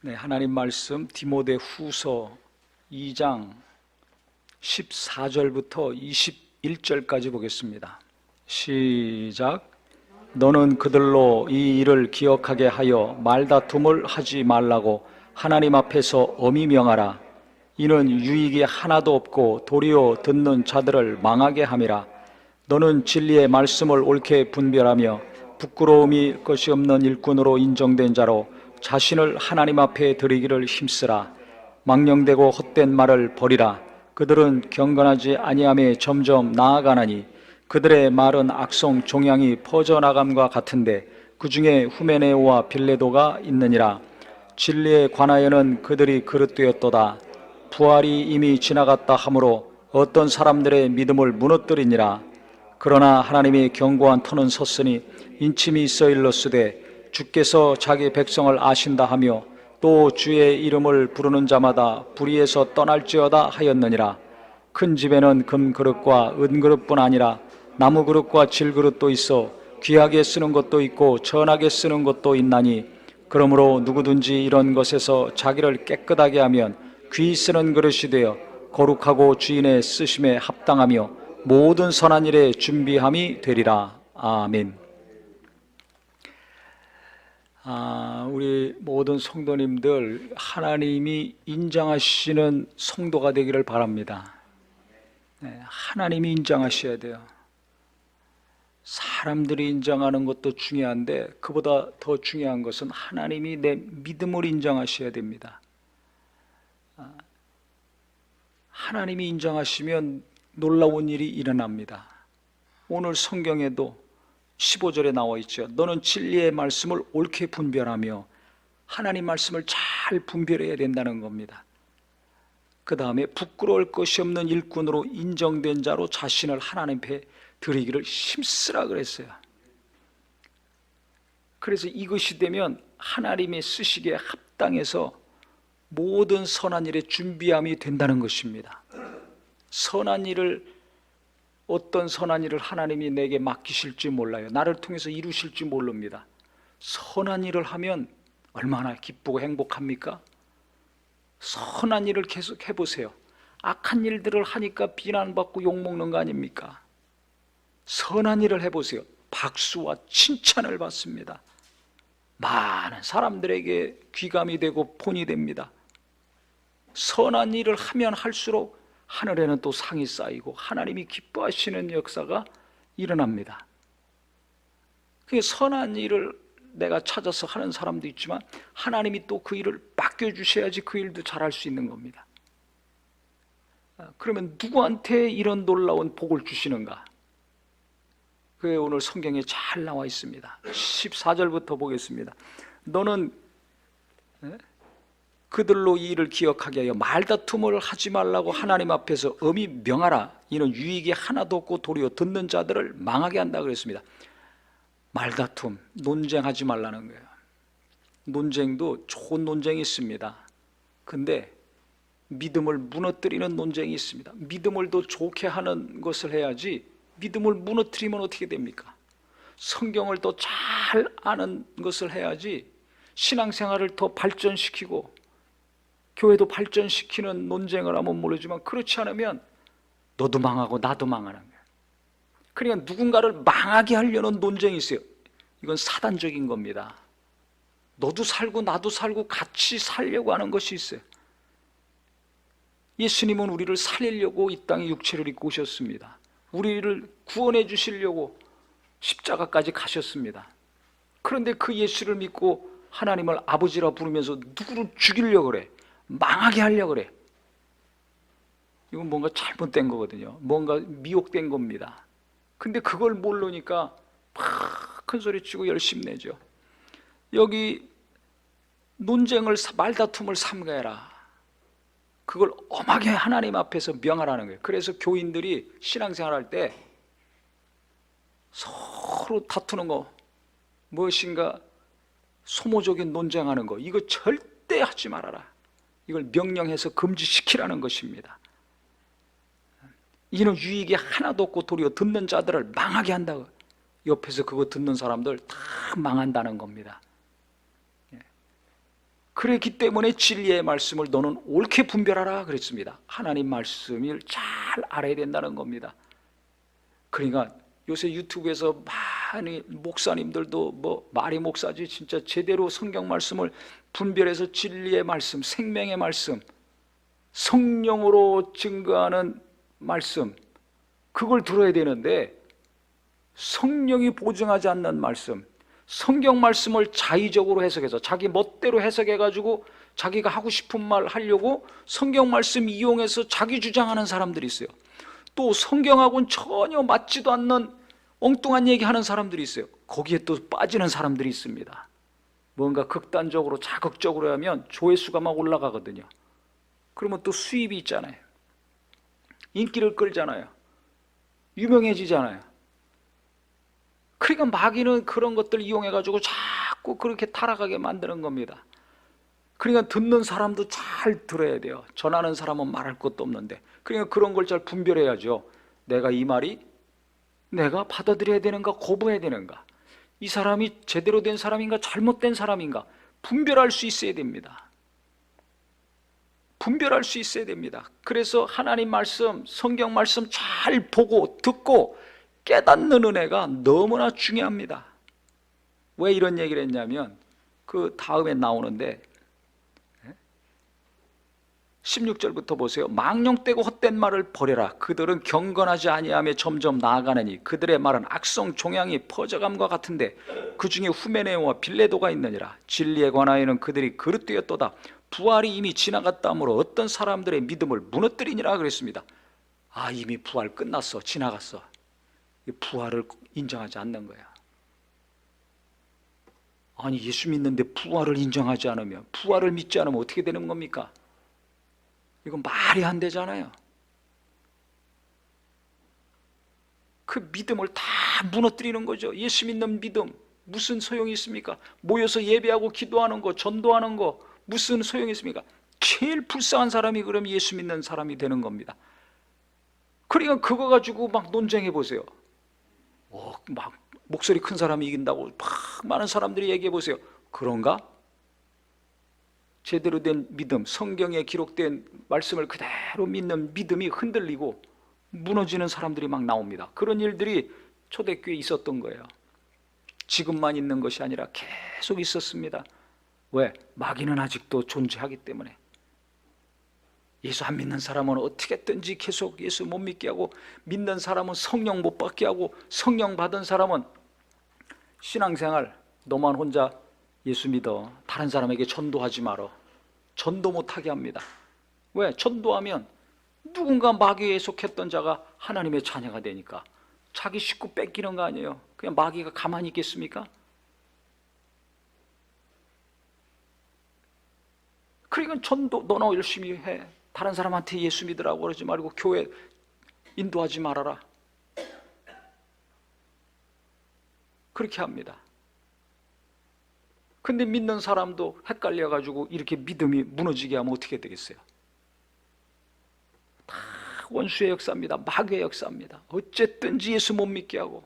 네, 하나님 말씀 디모데 후서 2장 14절부터 21절까지 보겠습니다. 시작. 너는 그들로 이 일을 기억하게 하여 말다툼을 하지 말라고 하나님 앞에서 엄히 명하라. 이는 유익이 하나도 없고 도리어 듣는 자들을 망하게 함이라. 너는 진리의 말씀을 옳게 분별하며 부끄러움이 것이 없는 일꾼으로 인정된 자로 자신을 하나님 앞에 드리기를 힘쓰라. 망령되고 헛된 말을 버리라. 그들은 경건하지 아니함에 점점 나아가나니 그들의 말은 악성 종양이 퍼져나감과 같은데 그 중에 후메네오와 빌레도가 있느니라. 진리에 관하여는 그들이 그릇되었도다. 부활이 이미 지나갔다 하므로 어떤 사람들의 믿음을 무너뜨리니라. 그러나 하나님의 견고한 터는 섰으니 인침이 있어 일렀으되 주께서 자기 백성을 아신다 하며 또 주의 이름을 부르는 자마다 불의에서 떠날지어다 하였느니라. 큰 집에는 금그릇과 은그릇뿐 아니라 나무그릇과 질그릇도 있어 귀하게 쓰는 것도 있고 천하게 쓰는 것도 있나니 그러므로 누구든지 이런 것에서 자기를 깨끗하게 하면 귀 쓰는 그릇이 되어 거룩하고 주인의 쓰심에 합당하며 모든 선한 일에 준비함이 되리라. 아멘. 우리 모든 성도님들 하나님이 인정하시는 성도가 되기를 바랍니다. 네, 하나님이 인정하셔야 돼요. 사람들이 인정하는 것도 중요한데 그보다 더 중요한 것은 하나님이 내 믿음을 인정하셔야 됩니다. 하나님이 인정하시면 놀라운 일이 일어납니다. 오늘 성경에도 15절에 나와 있죠. 너는 진리의 말씀을 옳게 분별하며 하나님 말씀을 잘 분별해야 된다는 겁니다. 그 다음에 부끄러울 것이 없는 일꾼으로 인정된 자로 자신을 하나님 앞에 드리기를 힘쓰라 그랬어요. 그래서 이것이 되면 하나님의 쓰시기에 합당해서 모든 선한 일에 준비함이 된다는 것입니다. 선한 일을 어떤 선한 일을 하나님이 내게 맡기실지 몰라요. 나를 통해서 이루실지 모릅니다. 선한 일을 하면 얼마나 기쁘고 행복합니까? 선한 일을 계속 해보세요. 악한 일들을 하니까 비난받고 욕먹는 거 아닙니까? 선한 일을 해보세요. 박수와 칭찬을 받습니다. 많은 사람들에게 귀감이 되고 본이 됩니다. 선한 일을 하면 할수록 하늘에는 또 상이 쌓이고 하나님이 기뻐하시는 역사가 일어납니다. 그 선한 일을 내가 찾아서 하는 사람도 있지만 하나님이 또 그 일을 맡겨주셔야지 그 일도 잘할 수 있는 겁니다. 그러면 누구한테 이런 놀라운 복을 주시는가? 그게 오늘 성경에 잘 나와 있습니다. 14절부터 보겠습니다. 너는 그들로 이 일을 기억하게 하여 말다툼을 하지 말라고 하나님 앞에서 엄히 명하라. 이는 유익이 하나도 없고 도리어 듣는 자들을 망하게 한다 그랬습니다. 말다툼, 논쟁하지 말라는 거예요. 논쟁도 좋은 논쟁이 있습니다. 근데 믿음을 무너뜨리는 논쟁이 있습니다. 믿음을 더 좋게 하는 것을 해야지 믿음을 무너뜨리면 어떻게 됩니까? 성경을 더 잘 아는 것을 해야지 신앙생활을 더 발전시키고 교회도 발전시키는 논쟁을 하면 모르지만 그렇지 않으면 너도 망하고 나도 망하는 거예요. 그러니까 누군가를 망하게 하려는 논쟁이 있어요. 이건 사단적인 겁니다. 너도 살고 나도 살고 같이 살려고 하는 것이 있어요. 예수님은 우리를 살리려고 이 땅에 육체를 입고 오셨습니다. 우리를 구원해 주시려고 십자가까지 가셨습니다. 그런데 그 예수를 믿고 하나님을 아버지라 부르면서 누구를 죽이려고 그래? 망하게 하려고 그래. 이건 뭔가 잘못된 거거든요. 뭔가 미혹된 겁니다. 근데 그걸 모르니까 막 큰 소리 치고 열심히 내죠. 여기 논쟁을 말다툼을 삼가해라. 그걸 엄하게 하나님 앞에서 명하라는 거예요. 그래서 교인들이 신앙생활할 때 서로 다투는 거, 무엇인가 소모적인 논쟁하는 거, 이거 절대 하지 말아라. 이걸 명령해서 금지시키라는 것입니다. 이는 유익이 하나도 없고 도리어 듣는 자들을 망하게 한다고. 옆에서 그거 듣는 사람들 다 망한다는 겁니다. 그렇기 때문에 진리의 말씀을 너는 옳게 분별하라 그랬습니다. 하나님 말씀을 잘 알아야 된다는 겁니다. 그러니까 요새 유튜브에서 많이 목사님들도 뭐 말이 목사지 진짜 제대로 성경 말씀을 분별해서 진리의 말씀, 생명의 말씀, 성령으로 증거하는 말씀, 그걸 들어야 되는데 성령이 보증하지 않는 말씀, 성경 말씀을 자의적으로 해석해서 자기 멋대로 해석해가지고 자기가 하고 싶은 말 하려고 성경 말씀 이용해서 자기 주장하는 사람들이 있어요. 또 성경하고는 전혀 맞지도 않는 엉뚱한 얘기하는 사람들이 있어요. 거기에 또 빠지는 사람들이 있습니다. 뭔가 극단적으로 자극적으로 하면 조회수가 막 올라가거든요. 그러면 또 수입이 있잖아요. 인기를 끌잖아요. 유명해지잖아요. 그러니까 마귀는 그런 것들 이용해가지고 자꾸 그렇게 타락하게 만드는 겁니다. 그러니까 듣는 사람도 잘 들어야 돼요. 전하는 사람은 말할 것도 없는데. 그러니까 그런 걸 잘 분별해야죠. 내가 이 말이 내가 받아들여야 되는가 거부해야 되는가, 이 사람이 제대로 된 사람인가 잘못된 사람인가 분별할 수 있어야 됩니다. 분별할 수 있어야 됩니다. 그래서 하나님 말씀, 성경 말씀 잘 보고 듣고 깨닫는 은혜가 너무나 중요합니다. 왜 이런 얘기를 했냐면 그 다음에 나오는데 16절부터 보세요. 망령되고 헛된 말을 버려라. 그들은 경건하지 아니하며 점점 나아가느니 그들의 말은 악성 종양이 퍼져감과 같은데 그 중에 후메네오와 빌레도가 있느니라. 진리에 관하여는 그들이 그릇되었도다. 부활이 이미 지나갔다므로 어떤 사람들의 믿음을 무너뜨리니라 그랬습니다. 아, 이미 부활 끝났어. 지나갔어. 부활을 인정하지 않는 거야. 아니, 예수 믿는데 부활을 인정하지 않으면, 부활을 믿지 않으면 어떻게 되는 겁니까? 이건 말이 안 되잖아요. 그 믿음을 다 무너뜨리는 거죠. 예수 믿는 믿음 무슨 소용이 있습니까? 모여서 예배하고 기도하는 거, 전도하는 거 무슨 소용이 있습니까? 제일 불쌍한 사람이 그럼 예수 믿는 사람이 되는 겁니다. 그러니까 그거 가지고 막 논쟁해 보세요. 막 목소리 큰 사람이 이긴다고 막 많은 사람들이 얘기해 보세요. 그런가? 제대로 된 믿음, 성경에 기록된 말씀을 그대로 믿는 믿음이 흔들리고 무너지는 사람들이 막 나옵니다. 그런 일들이 초대교회에 있었던 거예요. 지금만 있는 것이 아니라 계속 있었습니다. 왜? 마귀는 아직도 존재하기 때문에. 예수 안 믿는 사람은 어떻게든지 계속 예수 못 믿게 하고, 믿는 사람은 성령 못 받게 하고, 성령 받은 사람은 신앙생활 너만 혼자 예수 믿어, 다른 사람에게 전도하지 말어, 전도 못하게 합니다. 왜? 전도하면 누군가 마귀에 속했던 자가 하나님의 자녀가 되니까 자기 식구 뺏기는 거 아니에요. 그냥 마귀가 가만히 있겠습니까? 그러니까 전도 너나 열심히 해. 다른 사람한테 예수 믿으라고 그러지 말고 교회 인도하지 말아라. 그렇게 합니다. 근데 믿는 사람도 헷갈려가지고 이렇게 믿음이 무너지게 하면 어떻게 되겠어요? 다 원수의 역사입니다. 마귀의 역사입니다. 어쨌든지 예수 못 믿게 하고,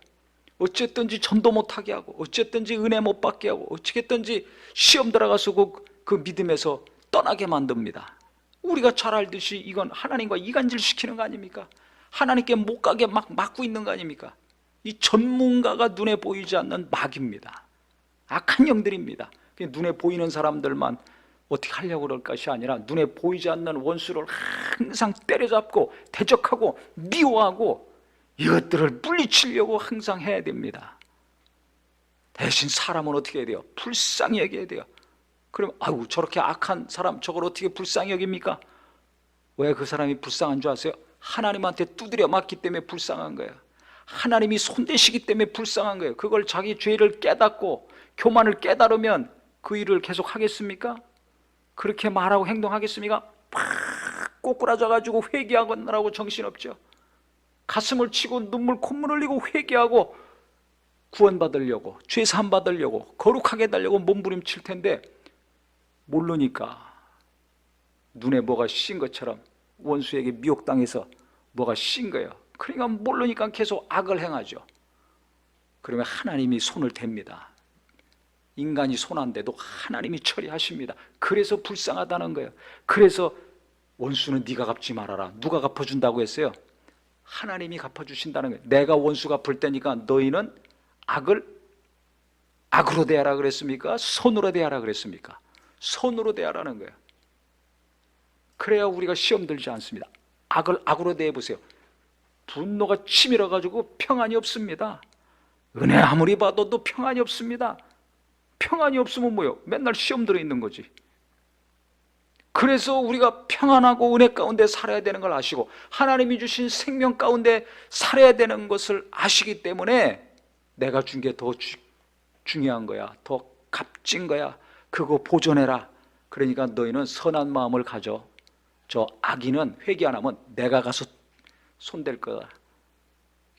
어쨌든지 전도 못하게 하고, 어쨌든지 은혜 못 받게 하고, 어쨌든지 시험 들어가서 그 믿음에서 떠나게 만듭니다. 우리가 잘 알듯이 이건 하나님과 이간질 시키는 거 아닙니까? 하나님께 못 가게 막 막고 있는 거 아닙니까? 이 전문가가 눈에 보이지 않는 마귀입니다. 악한 영들입니다. 눈에 보이는 사람들만 어떻게 하려고 그럴 것이 아니라 눈에 보이지 않는 원수를 항상 때려잡고 대적하고 미워하고 이것들을 물리치려고 항상 해야 됩니다. 대신 사람은 어떻게 해야 돼요? 불쌍히 여겨야 돼요. 그럼 아유, 저렇게 악한 사람 저걸 어떻게 불쌍히 여깁니까? 왜 그 사람이 불쌍한 줄 아세요? 하나님한테 두드려 맞기 때문에 불쌍한 거예요. 하나님이 손대시기 때문에 불쌍한 거예요. 그걸 자기 죄를 깨닫고 교만을 깨달으면 그 일을 계속 하겠습니까? 그렇게 말하고 행동하겠습니까? 팍 꼬꾸라져가지고 회개하느라고 정신없죠. 가슴을 치고 눈물 콧물 흘리고 회개하고 구원받으려고, 죄 사함 받으려고, 거룩하게 달려고 몸부림칠 텐데 모르니까 눈에 뭐가 씌인 것처럼 원수에게 미혹당해서 뭐가 씌인 거예요. 그러니까 모르니까 계속 악을 행하죠. 그러면 하나님이 손을 댑니다. 인간이 손한데도 하나님이 처리하십니다. 그래서 불쌍하다는 거예요. 그래서 원수는 네가 갚지 말아라. 누가 갚아준다고 했어요? 하나님이 갚아주신다는 거예요. 내가 원수 갚을 때니까 너희는 악을 악으로 대하라 그랬습니까? 손으로 대하라 그랬습니까? 손으로 대하라는 거예요. 그래야 우리가 시험 들지 않습니다. 악을 악으로 대해보세요. 분노가 치밀어가지고 평안이 없습니다. 은혜 아무리 받아도 평안이 없습니다. 평안이 없으면 뭐요? 맨날 시험 들어있는 거지. 그래서 우리가 평안하고 은혜 가운데 살아야 되는 걸 아시고 하나님이 주신 생명 가운데 살아야 되는 것을 아시기 때문에 내가 준 게 더 중요한 거야. 더 값진 거야. 그거 보존해라. 그러니까 너희는 선한 마음을 가져. 저 악인은 회개 안 하면 내가 가서 손댈 거야.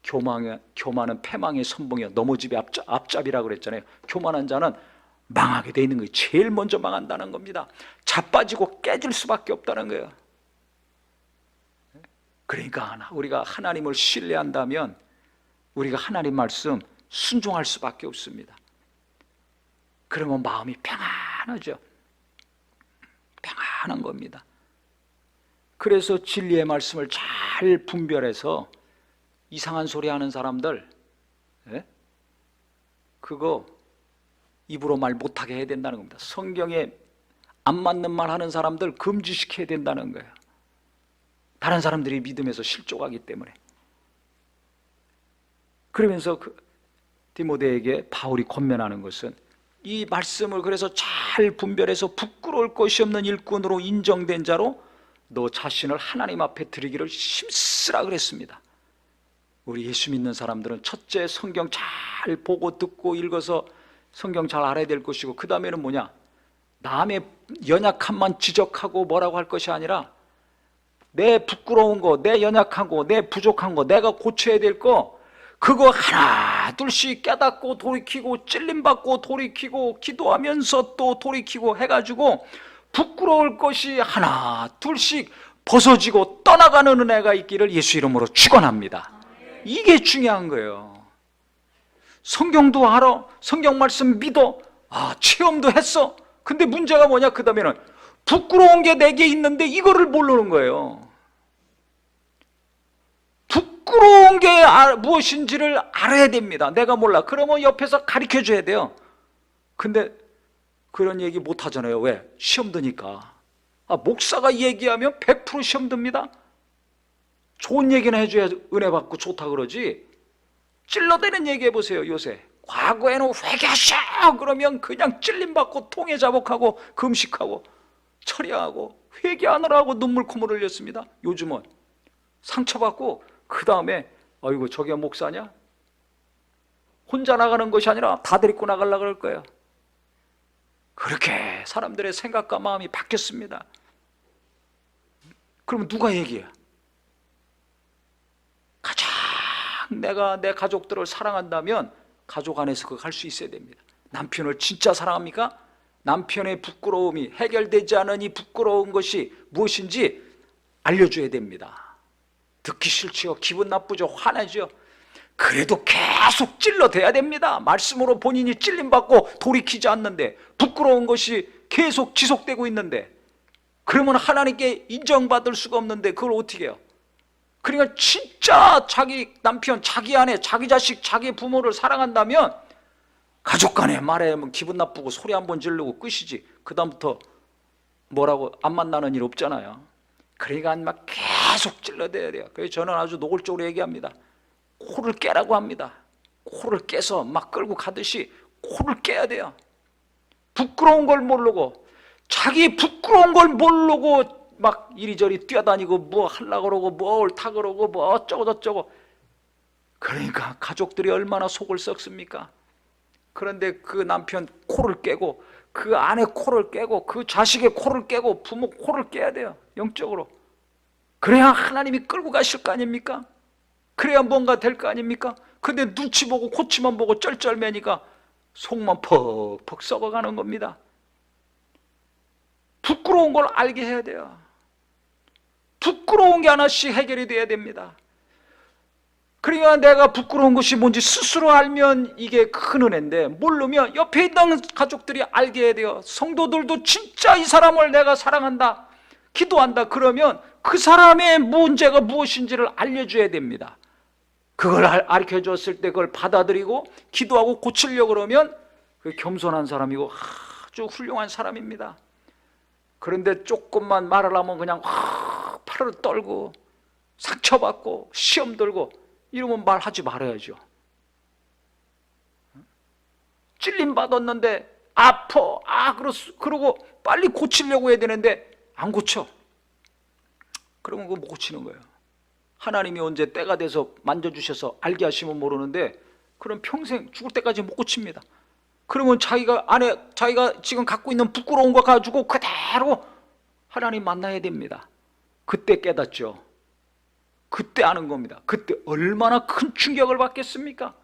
교만은 패망의 선봉이야. 넘어집의 앞잡이라고 그랬잖아요. 교만한 자는 망하게 돼 있는 거예요. 제일 먼저 망한다는 겁니다. 자빠지고 깨질 수밖에 없다는 거예요. 그러니까 우리가 하나님을 신뢰한다면 우리가 하나님 말씀 순종할 수밖에 없습니다. 그러면 마음이 평안하죠. 평안한 겁니다. 그래서 진리의 말씀을 잘 분별해서 이상한 소리 하는 사람들, 그거 입으로 말 못하게 해야 된다는 겁니다. 성경에 안 맞는 말 하는 사람들 금지시켜야 된다는 거예요. 다른 사람들이 믿음에서 실족하기 때문에. 그러면서 디모데에게 바울이 권면하는 것은 이 말씀을 그래서 잘 분별해서 부끄러울 것이 없는 일꾼으로 인정된 자로 너 자신을 하나님 앞에 드리기를 힘쓰라 그랬습니다. 우리 예수 믿는 사람들은 첫째 성경 잘 보고 듣고 읽어서 성경 잘 알아야 될 것이고 그 다음에는 뭐냐? 남의 연약함만 지적하고 뭐라고 할 것이 아니라 내 부끄러운 거, 내 연약한 거, 내 부족한 거, 내가 고쳐야 될 거 그거 하나 둘씩 깨닫고 돌이키고 찔림받고 돌이키고 기도하면서 또 돌이키고 해가지고 부끄러울 것이 하나 둘씩 벗어지고 떠나가는 은혜가 있기를 예수 이름으로 축원합니다. 이게 중요한 거예요. 성경도 알아. 성경 말씀 믿어. 체험도 했어. 근데 문제가 뭐냐? 그 다음에는 부끄러운 게 내게 있는데 이거를 모르는 거예요. 부끄러운 게 무엇인지를 알아야 됩니다. 내가 몰라. 그러면 옆에서 가르쳐 줘야 돼요. 근데 그런 얘기 못 하잖아요. 왜? 시험 드니까. 목사가 얘기하면 100% 시험 듭니다. 좋은 얘기는 해줘야 은혜 받고 좋다 그러지. 찔러대는 얘기 해보세요. 요새 과거에는 회개하셔 그러면 그냥 찔림받고 통해 자복하고 금식하고 처리하고 회개하느라고 눈물 콧물 흘렸습니다. 요즘은 상처받고 그 다음에 아이고 저게 목사냐? 혼자 나가는 것이 아니라 다 데리고 나가려고 그럴 거예요. 그렇게 사람들의 생각과 마음이 바뀌었습니다. 그러면 누가 얘기해? 가장 내가 내 가족들을 사랑한다면 가족 안에서 그거 할 수 있어야 됩니다. 남편을 진짜 사랑합니까? 남편의 부끄러움이 해결되지 않은 이 부끄러운 것이 무엇인지 알려줘야 됩니다. 듣기 싫지요. 기분 나쁘죠. 화나죠. 그래도 계속 찔러대야 됩니다. 말씀으로 본인이 찔림받고 돌이키지 않는데 부끄러운 것이 계속 지속되고 있는데 그러면 하나님께 인정받을 수가 없는데 그걸 어떻게 해요? 그러니까 진짜 자기 남편, 자기 아내, 자기 자식, 자기 부모를 사랑한다면 가족 간에 말하면 기분 나쁘고 소리 한번 지르고 끝이지. 그 다음부터 뭐라고 안 만나는 일 없잖아요. 그러니까 막 계속 찔러대야 돼요. 그래서 저는 아주 노골적으로 얘기합니다. 코를 깨라고 합니다. 코를 깨서 막 끌고 가듯이 코를 깨야 돼요. 부끄러운 걸 모르고 자기 부끄러운 걸 모르고 막 이리저리 뛰어다니고 뭐 하려고 그러고 뭐 옳다 그러고 뭐 어쩌고 저쩌고. 그러니까 가족들이 얼마나 속을 썩습니까? 그런데 그 남편 코를 깨고 그 아내 코를 깨고 그 자식의 코를 깨고 부모 코를 깨야 돼요. 영적으로. 그래야 하나님이 끌고 가실 거 아닙니까? 그래야 뭔가 될 거 아닙니까? 근데 눈치 보고 코치만 보고 쩔쩔매니까 속만 퍽퍽 썩어가는 겁니다. 부끄러운 걸 알게 해야 돼요. 부끄러운 게 하나씩 해결이 돼야 됩니다. 그러니까 내가 부끄러운 것이 뭔지 스스로 알면 이게 큰 은혜인데, 모르면 옆에 있는 가족들이 알게 돼요. 성도들도 진짜 이 사람을 내가 사랑한다, 기도한다 그러면 그 사람의 문제가 무엇인지를 알려줘야 됩니다. 그걸 가르쳐 줬을 때 그걸 받아들이고 기도하고 고치려고 그러면 그 겸손한 사람이고 아주 훌륭한 사람입니다. 그런데 조금만 말을 하면 그냥 팔을 떨고 상처받고 시험 들고 이러면 말하지 말아야죠. 찔림 받았는데 아파, 그러고 빨리 고치려고 해야 되는데 안 고쳐. 그러면 그거 못 고치는 거예요. 하나님이 언제 때가 돼서 만져주셔서 알게 하시면 모르는데, 그럼 평생 죽을 때까지 못 고칩니다. 그러면 자기가 지금 갖고 있는 부끄러운 거 가지고 그대로 하나님 만나야 됩니다. 그때 깨닫죠. 그때 아는 겁니다. 그때 얼마나 큰 충격을 받겠습니까?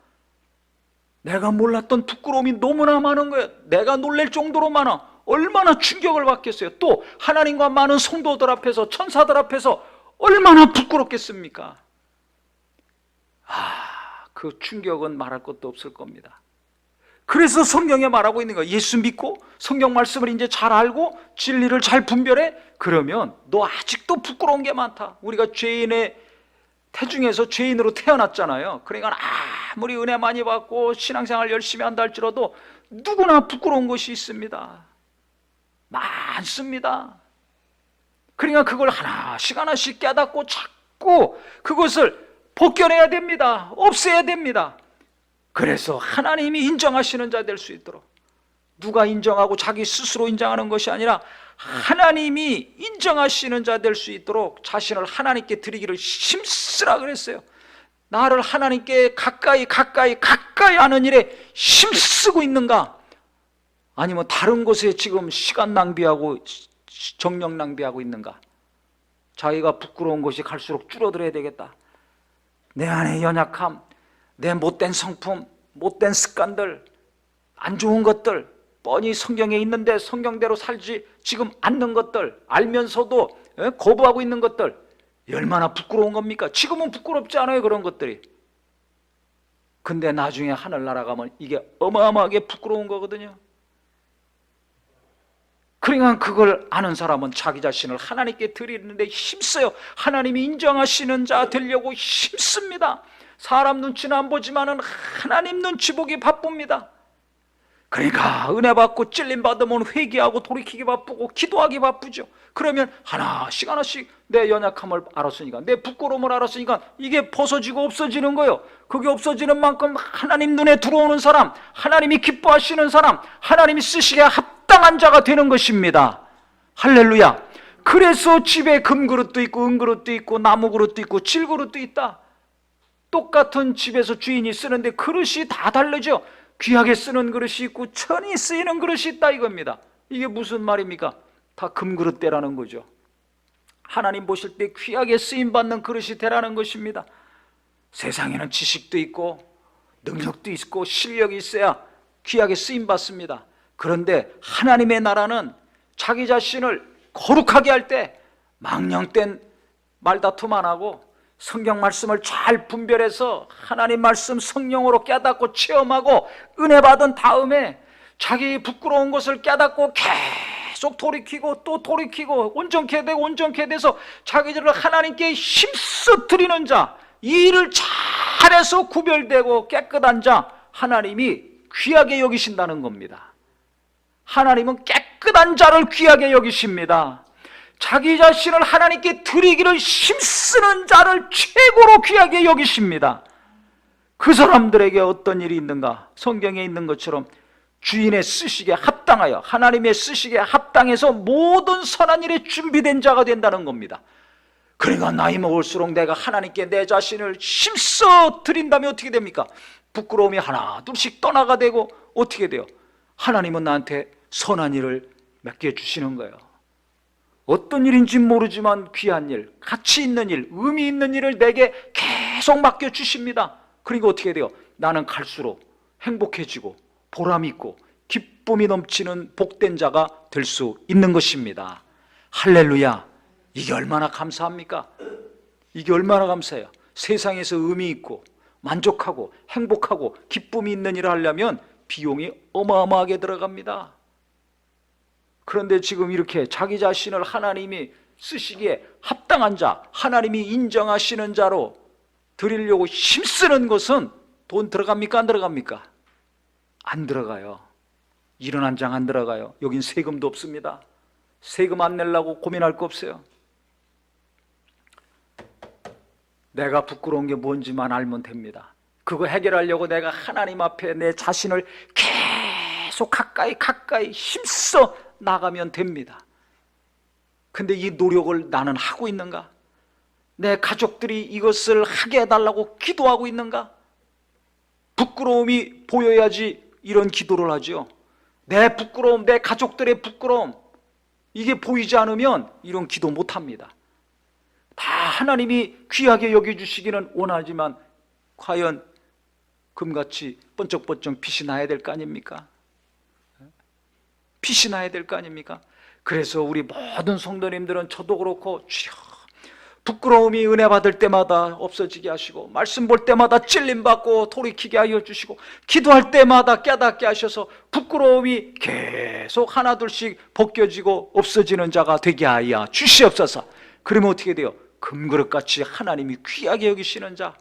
내가 몰랐던 부끄러움이 너무나 많은 거예요. 내가 놀랄 정도로 많아. 얼마나 충격을 받겠어요. 또 하나님과 많은 성도들 앞에서, 천사들 앞에서 얼마나 부끄럽겠습니까? 그 충격은 말할 것도 없을 겁니다. 그래서 성경에 말하고 있는 거예요. 예수 믿고 성경 말씀을 이제 잘 알고 진리를 잘 분별해? 그러면 너 아직도 부끄러운 게 많다. 우리가 죄인의 태중에서 죄인으로 태어났잖아요. 그러니까 아무리 은혜 많이 받고 신앙생활 열심히 한다 할지라도 누구나 부끄러운 것이 있습니다. 많습니다. 그러니까 그걸 하나씩 깨닫고 자꾸 그것을 벗겨내야 됩니다. 없애야 됩니다. 그래서 하나님이 인정하시는 자 될 수 있도록, 누가 인정하고 자기 스스로 인정하는 것이 아니라 하나님이 인정하시는 자 될 수 있도록 자신을 하나님께 드리기를 힘쓰라 그랬어요. 나를 하나님께 가까이 하는 일에 힘쓰고 있는가? 아니면 다른 곳에 지금 시간 낭비하고 정력 낭비하고 있는가? 자기가 부끄러운 것이 갈수록 줄어들어야 되겠다. 내 안의 연약함, 내 못된 성품, 못된 습관들, 안 좋은 것들, 뻔히 성경에 있는데 성경대로 살지 지금 않는 것들, 알면서도 거부하고 있는 것들, 얼마나 부끄러운 겁니까? 지금은 부끄럽지 않아요, 그런 것들이. 근데 나중에 하늘나라 가면 이게 어마어마하게 부끄러운 거거든요. 그러니까 그걸 아는 사람은 자기 자신을 하나님께 드리는데 힘써요. 하나님이 인정하시는 자 되려고 힘씁니다. 사람 눈치는 안 보지만은 하나님 눈치 보기 바쁩니다. 그러니까 은혜 받고 찔림 받으면 회개하고 돌이키기 바쁘고 기도하기 바쁘죠. 그러면 하나씩 내 연약함을 알았으니까, 내 부끄러움을 알았으니까 이게 벗어지고 없어지는 거예요. 그게 없어지는 만큼 하나님 눈에 들어오는 사람, 하나님이 기뻐하시는 사람, 하나님이 쓰시기에 합당한 자가 되는 것입니다. 할렐루야. 그래서 집에 금그릇도 있고 은그릇도 있고 나무그릇도 있고 질그릇도 있다. 똑같은 집에서 주인이 쓰는데 그릇이 다 다르죠. 귀하게 쓰는 그릇이 있고 천히 쓰이는 그릇이 있다 이겁니다. 이게 무슨 말입니까? 다 금그릇 되라는 거죠. 하나님 보실 때 귀하게 쓰임받는 그릇이 되라는 것입니다. 세상에는 지식도 있고 능력도 있고 실력이 있어야 귀하게 쓰임받습니다. 그런데 하나님의 나라는 자기 자신을 거룩하게 할 때 망령된 말다툼 안 하고 성경 말씀을 잘 분별해서 하나님 말씀 성령으로 깨닫고 체험하고 은혜 받은 다음에 자기 부끄러운 것을 깨닫고 계속 돌이키고 또 돌이키고 온전케 되고 온전케 돼서 자기들을 하나님께 힘써 드리는 자, 이 일을 잘해서 구별되고 깨끗한 자, 하나님이 귀하게 여기신다는 겁니다. 하나님은 깨끗한 자를 귀하게 여기십니다. 자기 자신을 하나님께 드리기를 힘쓰는 자를 최고로 귀하게 여기십니다. 그 사람들에게 어떤 일이 있는가? 성경에 있는 것처럼 주인의 쓰시기에 합당하여, 하나님의 쓰시기에 합당해서 모든 선한 일에 준비된 자가 된다는 겁니다. 그러니까 나이 먹을수록 내가 하나님께 내 자신을 힘써 드린다면 어떻게 됩니까? 부끄러움이 하나 둘씩 떠나가 되고 어떻게 돼요? 하나님은 나한테 선한 일을 맡겨주시는 거예요. 어떤 일인지 모르지만 귀한 일, 가치 있는 일, 의미 있는 일을 내게 계속 맡겨주십니다. 그러니까 어떻게 돼요? 나는 갈수록 행복해지고 보람이 있고 기쁨이 넘치는 복된 자가 될 수 있는 것입니다. 할렐루야. 이게 얼마나 감사합니까? 이게 얼마나 감사해요. 세상에서 의미 있고 만족하고 행복하고 기쁨이 있는 일을 하려면 비용이 어마어마하게 들어갑니다. 그런데 지금 이렇게 자기 자신을 하나님이 쓰시기에 합당한 자, 하나님이 인정하시는 자로 드리려고 힘쓰는 것은 돈 들어갑니까? 안 들어갑니까? 안 들어가요. 1원 안 들어가요. 여긴 세금도 없습니다. 세금 안 내려고 고민할 거 없어요. 내가 부끄러운 게 뭔지만 알면 됩니다. 그거 해결하려고 내가 하나님 앞에 내 자신을 계속 가까이 힘써 나가면 됩니다. 근데 이 노력을 나는 하고 있는가? 내 가족들이 이것을 하게 해달라고 기도하고 있는가? 부끄러움이 보여야지 이런 기도를 하죠. 내 부끄러움, 내 가족들의 부끄러움, 이게 보이지 않으면 이런 기도 못합니다. 다 하나님이 귀하게 여겨주시기는 원하지만 과연 금같이 번쩍번쩍 빛이 나야 될 거 아닙니까? 빛이 나야 될 거 아닙니까? 그래서 우리 모든 성도님들은 저도 그렇고 주여 부끄러움이 은혜 받을 때마다 없어지게 하시고 말씀 볼 때마다 찔림받고 돌이키게 하여 주시고 기도할 때마다 깨닫게 하셔서 부끄러움이 계속 하나둘씩 벗겨지고 없어지는 자가 되게 하여 주시옵소서. 그러면 어떻게 돼요? 금그릇같이 하나님이 귀하게 여기시는 자,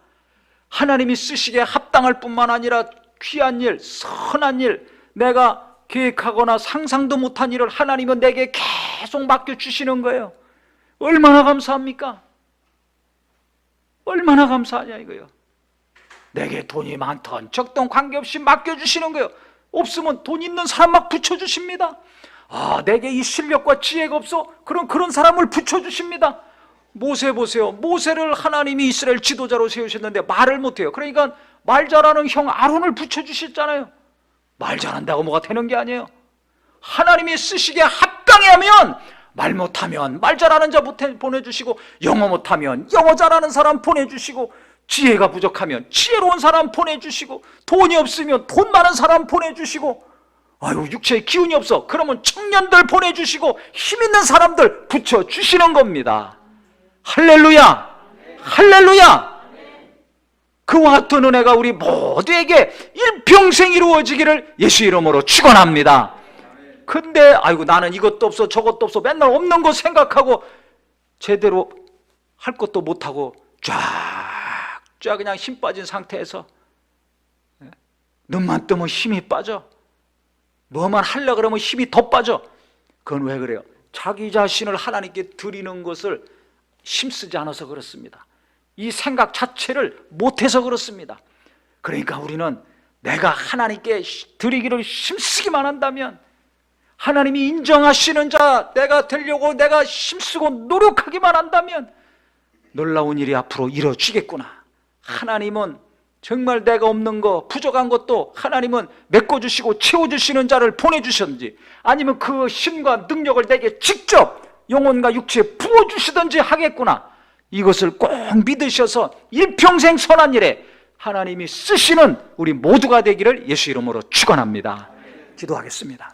하나님이 쓰시기에 합당할 뿐만 아니라 귀한 일, 선한 일, 내가 계획하거나 상상도 못한 일을 하나님은 내게 계속 맡겨주시는 거예요. 얼마나 감사합니까? 얼마나 감사하냐 이거요. 내게 돈이 많던 적던 관계없이 맡겨주시는 거예요. 없으면 돈 있는 사람 막 붙여주십니다. 내게 이 실력과 지혜가 없어? 그런 사람을 붙여주십니다. 모세 보세요. 모세를 하나님이 이스라엘 지도자로 세우셨는데 말을 못해요. 그러니까 말 잘하는 형 아론을 붙여주셨잖아요. 말 잘한다고 뭐가 되는 게 아니에요. 하나님이 쓰시기에 합당해 하면 말 못하면 말 잘하는 자 보내주시고, 영어 못하면 영어 잘하는 사람 보내주시고, 지혜가 부족하면 지혜로운 사람 보내주시고, 돈이 없으면 돈 많은 사람 보내주시고, 육체에 기운이 없어 그러면 청년들 보내주시고 힘 있는 사람들 붙여주시는 겁니다. 할렐루야! 할렐루야! 그와 같은 은혜가 우리 모두에게 일평생 이루어지기를 예수 이름으로 축원합니다. 근데 나는 이것도 없어 저것도 없어 맨날 없는 거 생각하고 제대로 할 것도 못하고 쫙 그냥 힘 빠진 상태에서 눈만 뜨면 힘이 빠져. 뭐만 하려고 그러면 힘이 더 빠져. 그건 왜 그래요? 자기 자신을 하나님께 드리는 것을 힘쓰지 않아서 그렇습니다. 이 생각 자체를 못해서 그렇습니다. 그러니까 우리는 내가 하나님께 드리기를 힘쓰기만 한다면, 하나님이 인정하시는 자 내가 되려고 내가 힘쓰고 노력하기만 한다면 놀라운 일이 앞으로 이루어지겠구나. 하나님은 정말 내가 없는 거 부족한 것도 하나님은 메꿔주시고 채워주시는 자를 보내주셨는지, 아니면 그 힘과 능력을 내게 직접 영혼과 육체에 부어주시든지 하겠구나. 이것을 꼭 믿으셔서 일평생 선한 일에 하나님이 쓰시는 우리 모두가 되기를 예수 이름으로 축원합니다. 기도하겠습니다.